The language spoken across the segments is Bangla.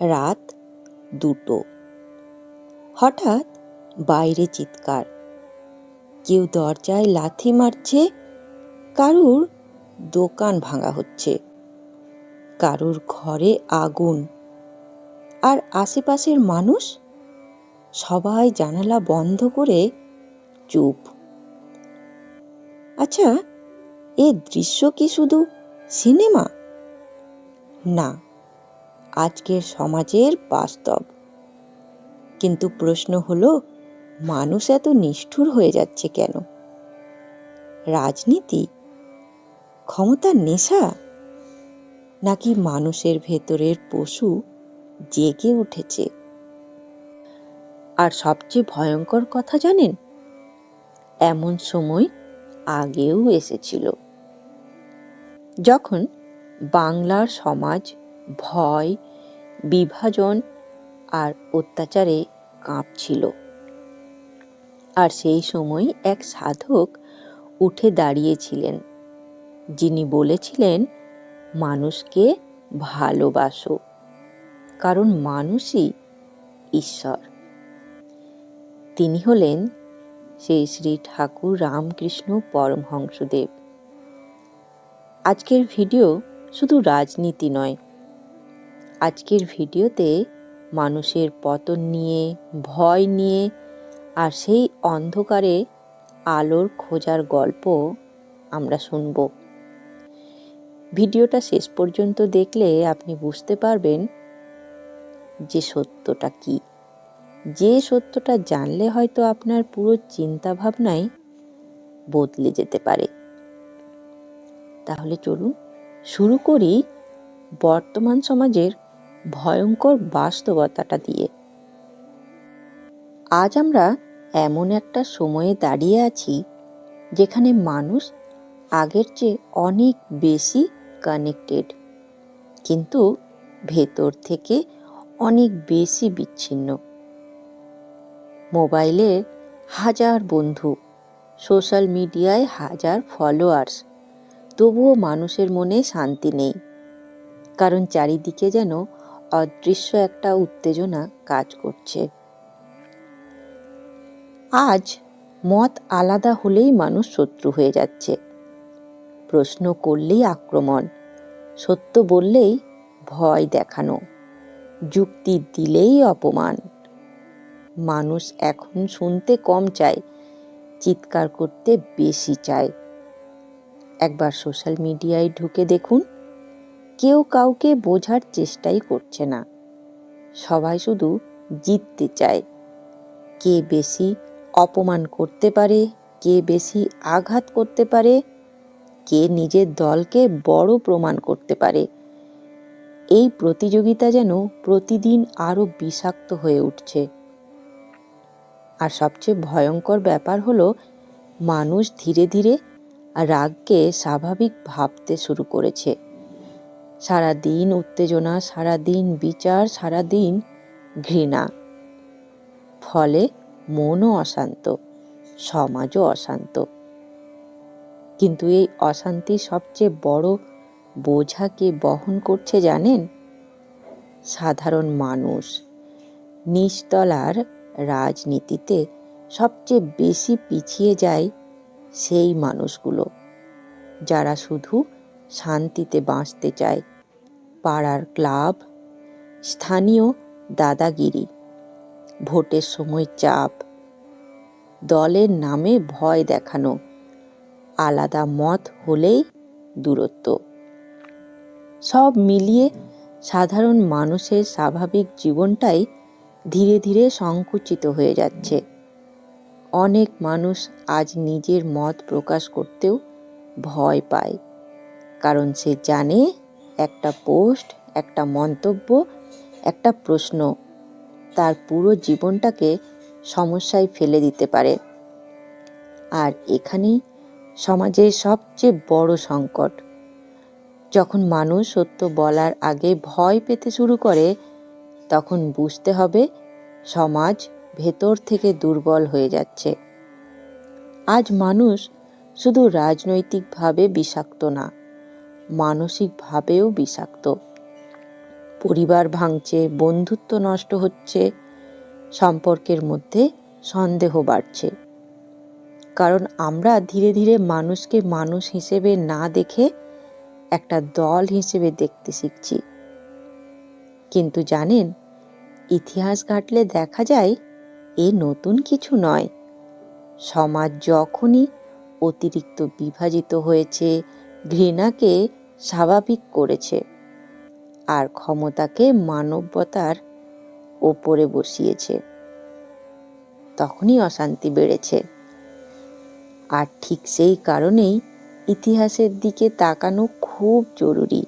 রাত 2টো। হঠাৎ বাইরে চিৎকার, কেউ দরজায় লাথি মারছে, কারুর দোকান ভাঙা হচ্ছে, কারুর ঘরে আগুন, আর আশেপাশের মানুষ সবাই জানালা বন্ধ করে চুপ। আচ্ছা, এ দৃশ্য কি শুধু সিনেমা? না, আজকের সমাজের বাস্তব। কিন্তু প্রশ্ন হলো, মানুষ এত নিষ্ঠুর হয়ে যাচ্ছে কেন? রাজনীতি, ক্ষমতার নেশা, নাকি মানুষের ভেতরের পশু জেগে উঠেছে? আর সবচেয়ে ভয়ঙ্কর কথা জানেন, এমন সময় আগেও এসেছিল, যখন বাংলার সমাজ ভয়, বিভাজন আর অত্যাচারে কাঁপছিল। আর সেই সময় এক সাধক উঠে দাঁড়িয়েছিলেন, যিনি বলেছিলেন, মানুষকে ভালোবাসো, কারণ মানুষই ঈশ্বর। তিনি হলেন শ্রী শ্রী ঠাকুর রামকৃষ্ণ পরমহংসদেব। আজকের ভিডিও শুধু রাজনীতি নয়, আজকের ভিডিওতে মানুষের পতন নিয়ে, ভয় নিয়ে, আর সেই অন্ধকারে আলোর খোঁজার গল্প আমরা শুনব। ভিডিওটা শেষ পর্যন্ত দেখলে আপনি বুঝতে পারবেন যে সত্যটা কি। যে সত্যটা জানলে হয়তো আপনার পুরো চিন্তা ভাবনাই বদলে যেতে পারে। তাহলে চলুন শুরু করি বর্তমান সমাজের ভয়ঙ্কর বাস্তবতাটা দিয়ে। আজ আমরা এমন একটা সময়ে দাঁড়িয়ে আছি, যেখানে মানুষ আগের চেয়ে অনেক বেশি কানেক্টেড, কিন্তু ভেতর থেকে অনেক বেশি বিচ্ছিন্ন। মোবাইলে হাজার বন্ধু, সোশ্যাল মিডিয়ায় হাজার ফলোয়ার্স, তবুও মানুষের মনে শান্তি নেই, কারণ চারিদিকে যেন অদৃশ্য একটা উত্তেজনা কাজ করছে। আজ মত আলাদা হলেই মানুষ শত্রু হয়ে যাচ্ছে, প্রশ্ন করলেই আক্রমণ, সত্য বললেই ভয় দেখানো, যুক্তি দিলেই অপমান। মানুষ এখন শুনতে কম চায়, চিৎকার করতে বেশি চায়। একবার সোশ্যাল মিডিয়ায় ঢুকে দেখুন, কেউ কাউকে বোঝার চেষ্টাই করছে না, সবাই শুধু জিততে চায়। কে বেশি অপমান করতে পারে, কে বেশি আঘাত করতে পারে, কে নিজের দলকে বড় প্রমাণ করতে পারে। এই প্রতিযোগিতা যেন প্রতিদিন আরো বিষাক্ত হয়ে উঠছে। আর সবচেয়ে ভয়ঙ্কর ব্যাপার হলো, মানুষ ধীরে ধীরে রাগকে স্বাভাবিক ভাবতে শুরু করেছে। সারাদিন উত্তেজনা, সারাদিন বিচার, সারাদিন ঘৃণা। ফলে মনও অশান্ত, সমাজও অশান্ত। কিন্তু এই অশান্তির সবচেয়ে বড় বোঝা কে বহন করছে জানেন? সাধারণ মানুষ। নিচতলার রাজনীতিতে সবচেয়ে বেশি পিছিয়ে যায় সেই মানুষগুলো, যারা শুধু শান্তিতে বাঁচতে চায়। পাড়ার ক্লাব, স্থানীয় দাদাগিরি, ভোটের সময় চাপ, দলের নামে ভয় দেখানো, আলাদা মত হলেই দূরত্ব। সব মিলিয়ে সাধারণ মানুষের স্বাভাবিক জীবনটাই ধীরে ধীরে সংকুচিত হয়ে যাচ্ছে। অনেক মানুষ আজ নিজের মত প্রকাশ করতেও ভয় পায়, কারণ সে জানে একটা পোস্ট, একটা মন্তব্য, একটা প্রশ্ন তার পুরো জীবনটাকে সমস্যায় ফেলে দিতে পারে। আর এখানেই সমাজের সবচেয়ে বড় সংকট। যখন মানুষ সত্য বলার আগে ভয় পেতে শুরু করে, তখন বুঝতে হবে সমাজ ভেতর থেকে দুর্বল হয়ে যাচ্ছে। আজ মানুষ শুধু রাজনৈতিকভাবে বিষাক্ত না, মানসিকভাবেও বিষাক্ত। পরিবার ভাঙছে, বন্ধুত্ব নষ্ট হচ্ছে, সম্পর্কের মধ্যে সন্দেহ বাড়ছে। কারণ আমরা ধীরে ধীরে মানুষকে মানুষ হিসেবে না দেখে একটা দল হিসেবে দেখতে শিখছি। কিন্তু জানেন, ইতিহাস ঘাঁটলে দেখা যায় এ নতুন কিছু নয়। সমাজ যখনই অতিরিক্ত বিভাজিত হয়েছে, ঘৃণাকে স্বাভাবিক করেছে আর ক্ষমতাকে মানবতার ওপরে বসিয়েছে, তখনই অশান্তি বেড়েছে। আর ঠিক সেই কারণেই ইতিহাসের দিকে তাকানো খুব জরুরি।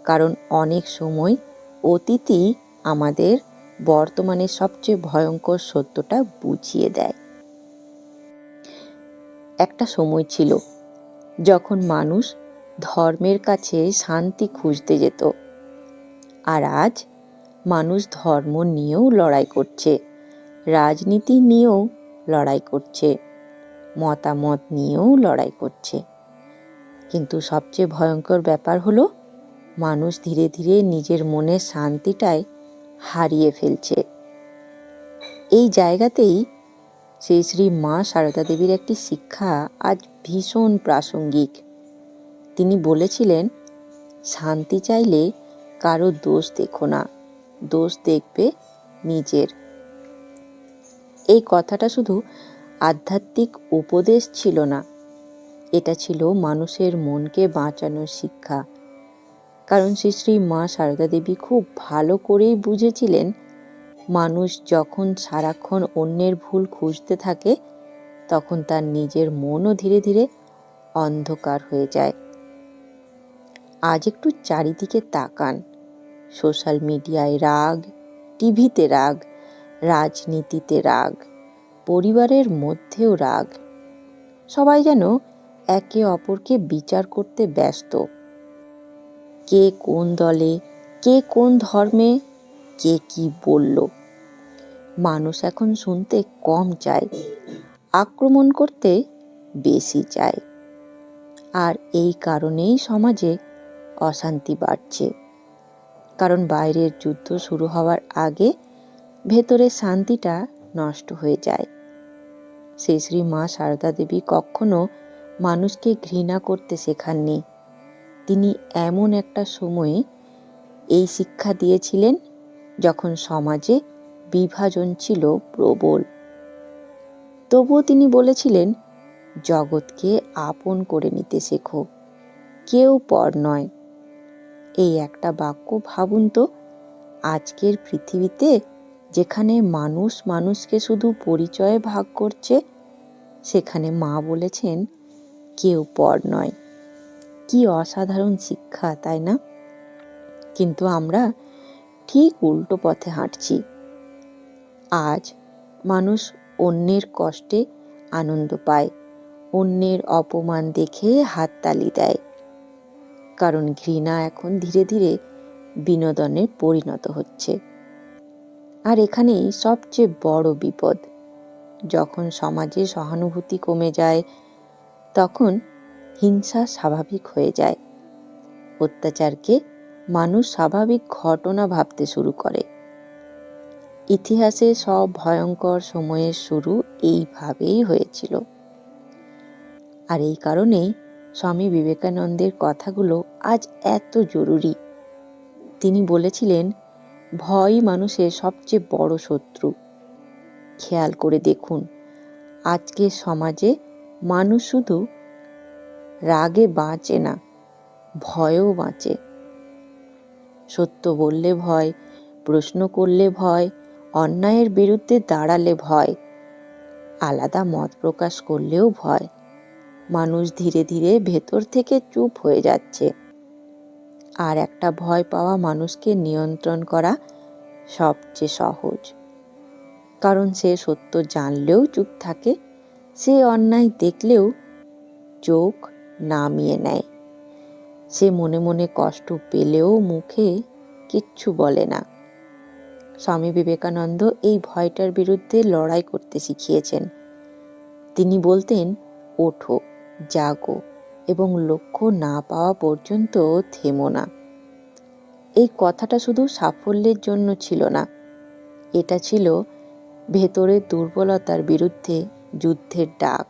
কারণ অনেক সময় অতীতই আমাদের বর্তমানের সবচেয়ে ভয়ঙ্কর সত্যটা বুঝিয়ে দেয়। একটা সময় ছিল যখন মানুষ ধর্মের কাছে শান্তি খুঁজতে যেত, আর আজ মানুষ ধর্ম নিয়েও লড়াই করছে, রাজনীতি নিয়েও লড়াই করছে, মতামত নিয়েও লড়াই করছে। কিন্তু সবচেয়ে ভয়ঙ্কর ব্যাপার হলো মানুষ ধীরে ধীরে নিজের মনের শান্তিটাই হারিয়ে ফেলছে। এই জায়গাতেই শ্রী শ্রী মা সারদা দেবীর একটি শিক্ষা আজ ভীষণ প্রাসঙ্গিক। তিনি বলেছিলেন, শান্তি চাইলে কারো দোষ দেখো না, দোষ দেখবে নিজের। এই কথাটা শুধু আধ্যাত্মিক উপদেশ ছিল না, এটা ছিল মানুষের মনকে বাঁচানোর শিক্ষা। কারণ শ্রী শ্রী মা সারদা দেবী খুব ভালো করেই বুঝেছিলেন, মানুষ যখন সারাক্ষণ অন্যের ভুল খুঁজতে থাকে তখন তার নিজের মনও ধীরে ধীরে অন্ধকার হয়ে যায়। আজ একটু চারিদিকে তাকান, সোশ্যাল মিডিয়ায় রাগ, টিভিতে রাগ, রাজনীতিতে রাগ, পরিবারের মধ্যেও রাগ। সবাই যেন একে অপরকে বিচার করতে ব্যস্ত। কে কোন দলে, কে কোন ধর্মে, কে কি বলল। মানুষ এখন শুনতে কম চায়, আক্রমণ করতে বেশি চায়। আর এই কারণেই সমাজে অশান্তি বাড়ছে। কারণ বাইরের যুদ্ধ শুরু হওয়ার আগে ভেতরের শান্তিটা নষ্ট হয়ে যায়। শ্রী শ্রী মা সারদা দেবী কখনো মানুষকে ঘৃণা করতে শেখাননি। তিনি এমন একটা সময়ে এই শিক্ষা দিয়েছিলেন যখন সমাজে বিভাজন ছিল প্রবল। তবুও তিনি বলেছিলেন, জগৎকে আপন করে নিতে শেখো, কেউ পর নয়। এই একটা বাক্য ভাবুন তো, আজকের পৃথিবীতে যেখানে মানুষ মানুষকে শুধু পরিচয়ে ভাগ করছে, সেখানে মা বলেছেন কেউ পর নয়। কি অসাধারণ শিক্ষা, তাই না? কিন্তু আমরা ঠিক উল্টো পথে হাঁটছি। আজ মানুষ অন্যের কষ্টে আনন্দ পায়, অন্যের অপমান দেখে হাততালি দেয়। কারণ ঘৃণা এখন ধীরে ধীরে বিনোদনে পরিণত হচ্ছে। আর এখানেই সবচেয়ে বড় বিপদ। যখন সমাজে সহানুভূতি কমে যায়, তখন হিংসা স্বাভাবিক হয়ে যায়। অত্যাচারকে মানুষ স্বাভাবিক ঘটনা ভাবতে শুরু করে। ইতিহাসে সব ভয়ঙ্কর সময়ের শুরু এইভাবেই হয়েছিল। আর এই কারণেই স্বামী বিবেকানন্দের কথাগুলো আজ এত জরুরি। তিনি বলেছিলেন, ভয় মানুষের সবচেয়ে বড় শত্রু। খেয়াল করে দেখুন, আজকের সমাজে মানুষ শুধু রাগে বাঁচে না, ভয়েও বাঁচে। সত্য বললে ভয়, প্রশ্ন করলে ভয়, অন্যায়ের বিরুদ্ধে দাঁড়ালে ভয়, আলাদা মত প্রকাশ করলেও ভয়। মানুষ ধীরে ধীরে ভেতর থেকে চুপ হয়ে যাচ্ছে। আর একটা ভয় পাওয়া মানুষকে নিয়ন্ত্রণ করা সবচেয়ে সহজ। কারণ সে সত্য জানলেও চুপ থাকে, সে অন্যায় দেখলেও চোখ নামিয়ে নেয়, সে মনে মনে কষ্ট পেলেও মুখে কিচ্ছু বলে না। স্বামী বিবেকানন্দ এই ভয়টার বিরুদ্ধে লড়াই করতে শিখিয়েছেন। তিনি বলতেন, ওঠো, জাগো এবং লক্ষ্য না পাওয়া পর্যন্ত থেমো না। এই কথাটা শুধু সাফল্যের জন্য ছিল না, এটা ছিল ভেতরের দুর্বলতার বিরুদ্ধে যুদ্ধের ডাক।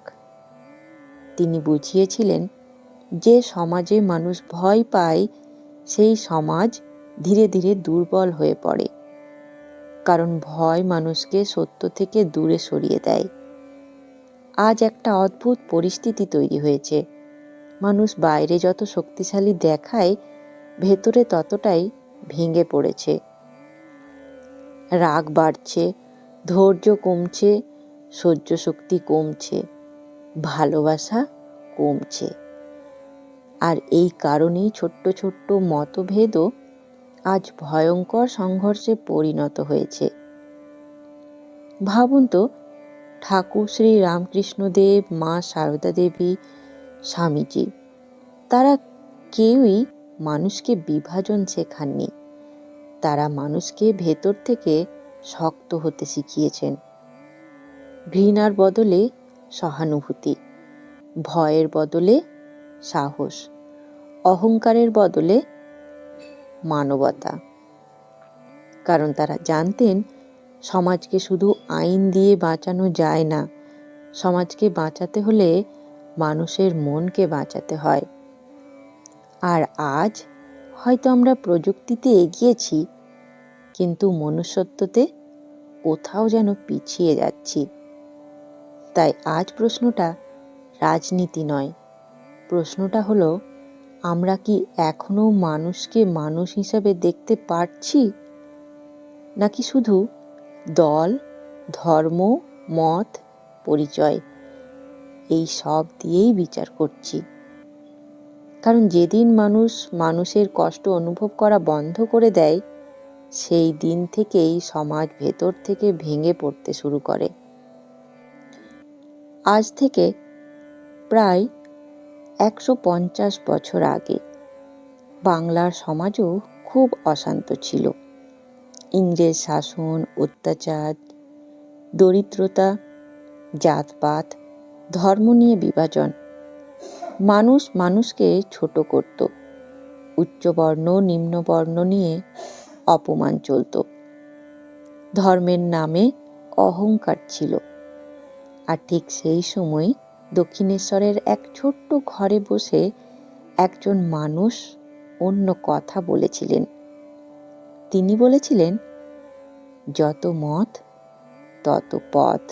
তিনি বুঝিয়েছিলেন যে সমাজে মানুষ ভয় পায়, সেই সমাজ ধীরে ধীরে দুর্বল হয়ে পড়ে, কারণ ভয় মানুষকে সত্য থেকে দূরে সরিয়ে দেয়। আজ একটা অদ্ভুত পরিস্থিতি তৈরি হয়েছে। মানুষ বাইরে যত শক্তিশালী দেখায়, ভেতরে ততটাই ভেঙে পড়েছে। রাগ বাড়ছে, ধৈর্য কমছে, সহ্য শক্তি কমছে, ভালোবাসা কমছে। আর এই কারণেই ছোট্ট ছোট্ট মতভেদও আজ ভয়ঙ্কর সংঘর্ষে পরিণত হয়েছে। ভাবুন তো, ঠাকুর শ্রী রামকৃষ্ণদেব, মা সারদা দেবী, স্বামীজি, তারা কেউই মানুষকে বিভাজন শেখাননি। তারা মানুষকে ভেতর থেকে শক্ত হতে শিখিয়েছেন। ঘৃণার বদলে সহানুভূতি, ভয়ের বদলে সাহস, অহংকারের বদলে মানবতা। কারণ তারা জানতেন সমাজকে শুধু আইন দিয়ে বাঁচানো যায় না, সমাজকে বাঁচাতে হলে মানুষের মনকে বাঁচাতে হয়। আর আজ হয়তো আমরা প্রযুক্তিতে এগিয়েছি, কিন্তু মনুষ্যত্বতে কোথাও যেন পিছিয়ে যাচ্ছি। তাই আজ প্রশ্নটা রাজনীতি নয়, প্রশ্নটা হলো, আমরা কি এখনো মানুষকে মানুষ হিসাবে দেখতে পারছি, নাকি শুধু দল, ধর্ম, মত, পরিচয় এই সব দিয়েই বিচার করছি? কারণ যেদিন মানুষ মানুষের কষ্ট অনুভব করা বন্ধ করে দেয়, সেই দিন থেকেই সমাজ ভেতর থেকে ভেঙে পড়তে শুরু করে। আজ থেকে প্রায় 150 বছর আগে বাংলার সমাজও খুব অশান্ত ছিল। ইংরেজ শাসন, অত্যাচার, দরিদ্রতা, জাতপাত, ধর্ম নিয়ে বিভাজন, মানুষ মানুষকে ছোট করত। উচ্চবর্ণ নিম্নবর্ণ নিয়ে অপমান চলত। ধর্মের নামে অহংকার ছিল। আর ঠিক সেই সময় দক্ষিণেশ্বরের এক ছোট্ট ঘরে বসে একজন মানুষ অন্য কথা বলেছিলেন। তিনি বলেছিলেন, যত মত তত পথ।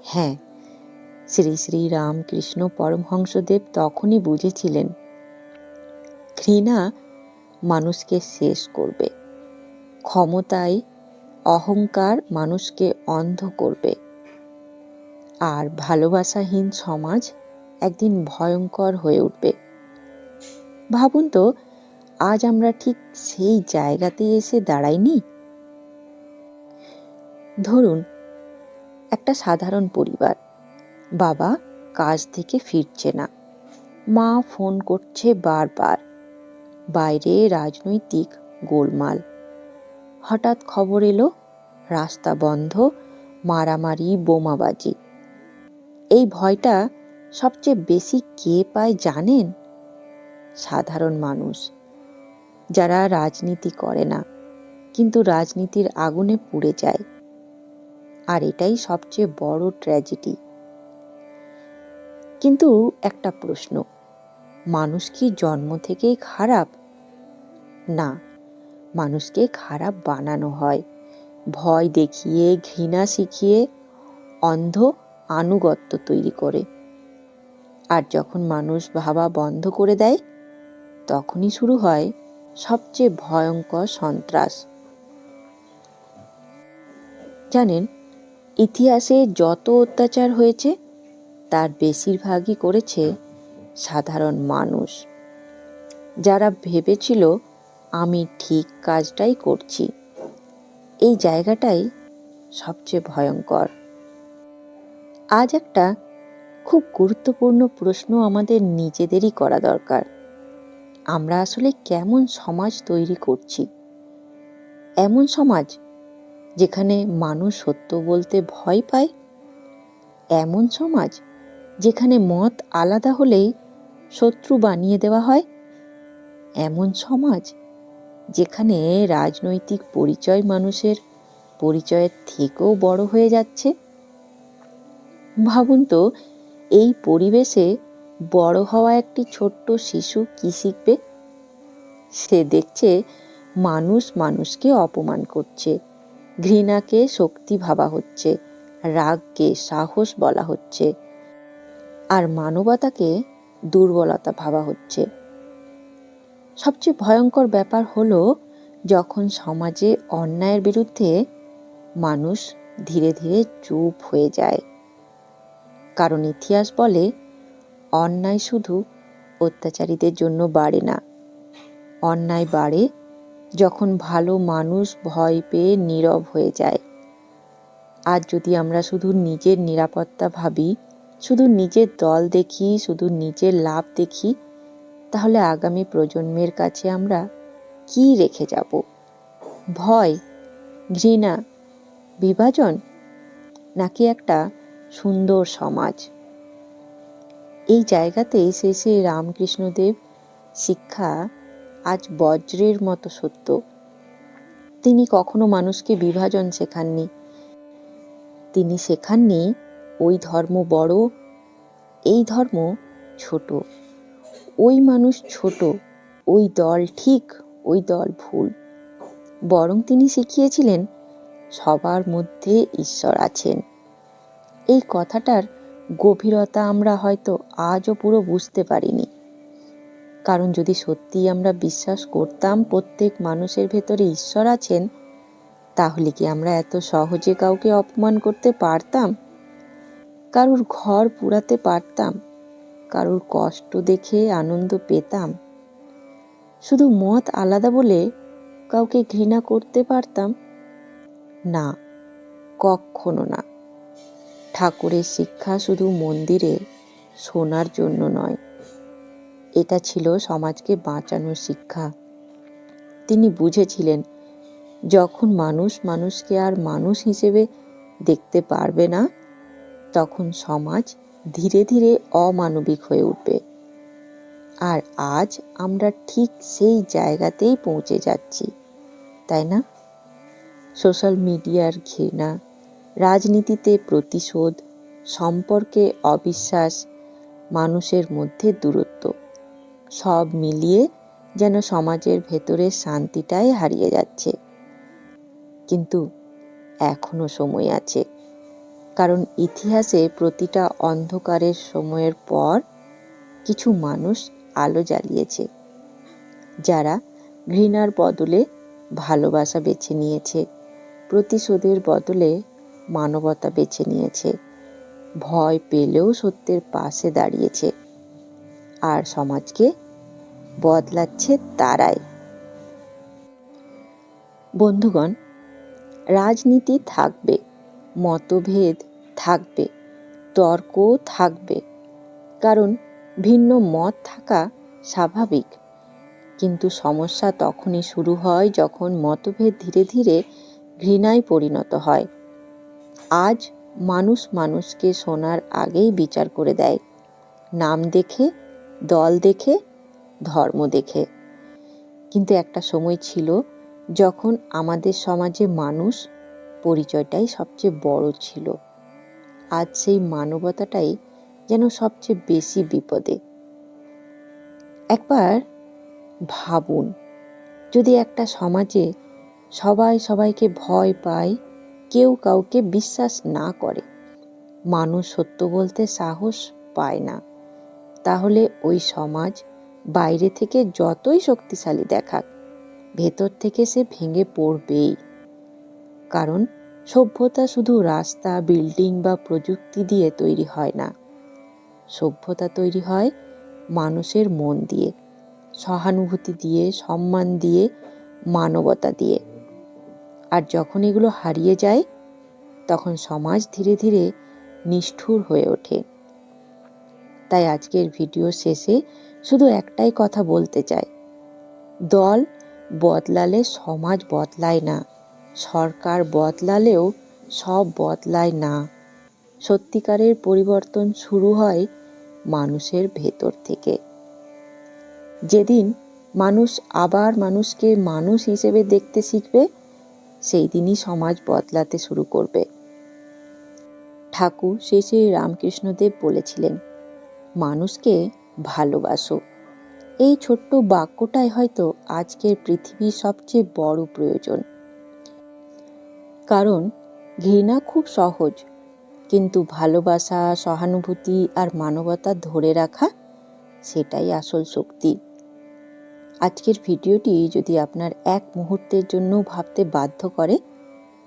হ্যাঁ, শ্রী শ্রী রামকৃষ্ণ পরমহংসদেব তখনই বুঝেছিলেন, ঘৃণা মানুষকে শেষ করবে, ক্ষমতায় অহংকার মানুষকে অন্ধ করবে, আর ভালোবাসাহীন সমাজ একদিন ভয়ঙ্কর হয়ে উঠবে। ভাবুন তো, আজ আমরা ঠিক সেই জায়গাতে এসে দাঁড়াইনি? ধরুন, একটা সাধারণ পরিবার, বাবা কাজ থেকে ফিরছে না, মা ফোন করছে বারবার, বাইরে রাজনৈতিক গোলমাল। হঠাৎ খবর এলো রাস্তা বন্ধ, মারামারি, বোমাবাজি। এই ভয়টা সবচেয়ে বেশি কে পায় জানেন? সাধারণ মানুষ, যারা রাজনীতি করে না, কিন্তু রাজনীতির আগুনে পুড়ে যায়। আর এটাই সবচেয়ে বড় ট্র্যাজেডি। কিন্তু একটা প্রশ্ন, মানুষ কি জন্ম থেকেই খারাপ? না, মানুষকে খারাপ বানানো হয়, ভয় দেখিয়ে, ঘৃণা শিখিয়ে, অন্ধ আনুগত্য তৈরি করে। আর যখন মানুষ ভাবা বন্ধ করে দেয়, তখনই শুরু হয় সবচেয়ে ভয়ঙ্কর সন্ত্রাস। জানেন, ইতিহাসে যত অত্যাচার হয়েছে তার বেশিরভাগই করেছে সাধারণ মানুষ, যারা ভেবেছিল আমি ঠিক কাজটাই করছি। এই জায়গাটাই সবচেয়ে ভয়ঙ্কর। আজ একটা খুব গুরুত্বপূর্ণ প্রশ্ন আমাদের নিজেদেরই করা দরকার। আমরা আসলে কেমন সমাজ তৈরি করছি? এমন সমাজ যেখানে মানুষ সত্য বলতে ভয় পায়? এমন সমাজ যেখানে মত আলাদা হলেই শত্রু বানিয়ে দেওয়া হয়? এমন সমাজ যেখানে রাজনৈতিক পরিচয় মানুষের পরিচয়ের থেকেও বড় হয়ে যাচ্ছে। ভাবুন তো, এই পরিবেশে বড় হওয়া একটি ছোট্ট শিশু কি শিখবে? সে দেখছে মানুষ মানুষকে অপমান করছে, ঘৃণাকে শক্তি ভাবা হচ্ছে, রাগকে সাহস বলা হচ্ছে, আর মানবতাকে দুর্বলতা ভাবা হচ্ছে। সবচেয়ে ভয়ঙ্কর ব্যাপার হলো যখন সমাজে অন্যায়ের বিরুদ্ধে মানুষ ধীরে ধীরে চুপ হয়ে যায়। কারণ ইতিহাস বলে, অন্যায় শুধু অত্যাচারীদের জন্য বাড়ে না, অন্যায় বাড়ে যখন ভালো মানুষ ভয় পেয়ে নীরব হয়ে যায়। আজ যদি আমরা শুধু নিজের নিরাপত্তা ভাবি, শুধু নিজের দল দেখি, শুধু নিজের লাভ দেখি, তাহলে আগামী প্রজন্মের কাছে আমরা কি রেখে যাব? ভয়, ঘৃণা, বিভাজন, নাকি একটা সুন্দর সমাজ? এই জায়গাতেই শেষে রামকৃষ্ণদেব শিক্ষা আজ বজ্রের মতো সত্য। তিনি কখনো মানুষকে বিভাজন শেখাননি। তিনি শেখাননি ওই ধর্ম বড়, এই ধর্ম ছোট, ওই মানুষ ছোট, ওই দল ঠিক, ওই দল ভুল। বরং তিনি শিখিয়েছিলেন সবার মধ্যে ঈশ্বর আছেন। এই কথাটার গভীরতা আমরা হয়তো আজও পুরো বুঝতে পারিনি। কারণ যদি সত্যিই আমরা বিশ্বাস করতাম প্রত্যেক মানুষের ভেতরে ঈশ্বর আছেন, তাহলে কি আমরা এত সহজে কাউকে অপমান করতে পারতাম? কারুর ঘর পুড়াতে পারতাম? কারুর কষ্ট দেখে আনন্দ পেতাম? শুধু মত আলাদা বলে কাউকে ঘৃণা করতে পারতাম? না, কখনো না। ঠাকুরের শিক্ষা শুধু মন্দিরে শোনার জন্য নয়, এটা ছিল সমাজকে বাঁচানোর শিক্ষা। তিনি বুঝেছিলেন, যখন মানুষ মানুষকে আর মানুষ হিসেবে দেখতে পারবে না, তখন সমাজ ধীরে ধীরে অমানবিক হয়ে উঠবে। আর আজ আমরা ঠিক সেই জায়গাতেই পৌঁছে যাচ্ছি, তাই না? সোশ্যাল মিডিয়ার ঘৃণা, রাজনীতিতে প্রতিশোধ, সম্পর্কে অবিশ্বাস, মানুষের মধ্যে দূরত্ব, সব মিলিয়ে যেন সমাজের ভেতরের শান্তিটাই হারিয়ে যাচ্ছে। কিন্তু এখনো সময় আছে, কারণ ইতিহাসে প্রতিটা অন্ধকারের সময়ের পর কিছু মানুষ আলো জ্বালিয়েছে, যারা ঘৃণার বদলে ভালোবাসা বেছে নিয়েছে, প্রতিশোধের বদলে মানবতা বেছে নিয়েছে, ভয় পেলেও সত্যের পাশে দাঁড়িয়েছে। আর সমাজকে বদলাচ্ছে তারাই। বন্ধুগণ, রাজনীতি থাকবে, মতভেদ থাকবে, তর্ক থাকবে, কারণ ভিন্ন মত থাকা স্বাভাবিক। কিন্তু সমস্যা তখনই শুরু হয় যখন মতভেদ ধীরে ধীরে ঘৃণায় পরিণত হয়। আজ মানুষ মানুষকে শোনার আগেই বিচার করে দেয়, নাম দেখে, দল দেখে, ধর্ম দেখে। কিন্তু একটা সময় ছিল যখন আমাদের সমাজে মানুষ পরিচয়টাই সবচেয়ে বড় ছিল। আজ সেই মানবতাটাই যেন সবচেয়ে বেশি বিপদে। একবার ভাবুন, যদি একটা সমাজে সবাই সবাইকে ভয় পায়, কেউ কাউকে বিশ্বাস না করে, মানুষ সত্য বলতে সাহস পায় না, তাহলে ওই সমাজ বাইরে থেকে যতই শক্তিশালী দেখাক, ভেতর থেকে সে ভেঙে পড়বেই। কারণ সভ্যতা শুধু রাস্তা, বিল্ডিং বা প্রযুক্তি দিয়ে তৈরি হয় না। সভ্যতা তৈরি হয় মানুষের মন দিয়ে, সহানুভূতি দিয়ে, সম্মান দিয়ে, মানবতা দিয়ে। আর যখন এগুলো হারিয়ে যায়, তখন সমাজ ধীরে ধীরে নিষ্ঠুর হয়ে ওঠে। তাই আজকের ভিডিও শেষে শুধু একটাই কথা বলতে চাই, দল বদলালে সমাজ বদলায় না, সরকার বদলালেও সব বদলায় না। সত্যিকারের পরিবর্তন শুরু হয় মানুষের ভেতর থেকে। যেদিন মানুষ আবার মানুষকে মানুষ হিসেবে দেখতে শিখবে, সেই দিনই সমাজ বদলাতে শুরু করবে। ঠাকুর শ্রী শ্রী রামকৃষ্ণদেব বলেছিলেন, মানুষকে ভালোবাসো। এই ছোট্ট বাক্যটাই হয়তো আজকের পৃথিবীর সবচেয়ে বড় প্রয়োজন। কারণ ঘৃণা খুব সহজ, কিন্তু ভালোবাসা, সহানুভূতি আর মানবতা ধরে রাখা, সেটাই আসল শক্তি। আজকের ভিডিওটি যদি আপনার এক মুহূর্তের জন্য ভাবতে বাধ্য করে,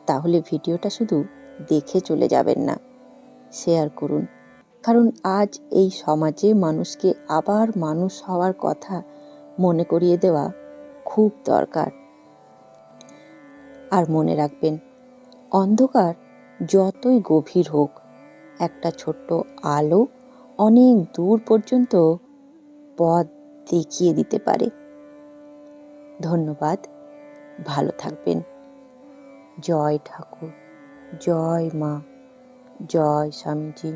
তাহলে ভিডিওটা শুধু দেখে চলে যাবেন না, শেয়ার করুন। কারণ আজ এই সমাজে মানুষকে আবার মানুষ হওয়ার কথা মনে করিয়ে দেওয়া খুব দরকার। আর মনে রাখবেন, অন্ধকার যতই গভীর হোক, একটা ছোট্ট আলো অনেক দূর পর্যন্ত পথ দেখিয়ে দিতে পারে। ধন্যবাদ, ভালো থাকবেন। জয় ঠাকুর, জয় মা, জয় স্বামীজি।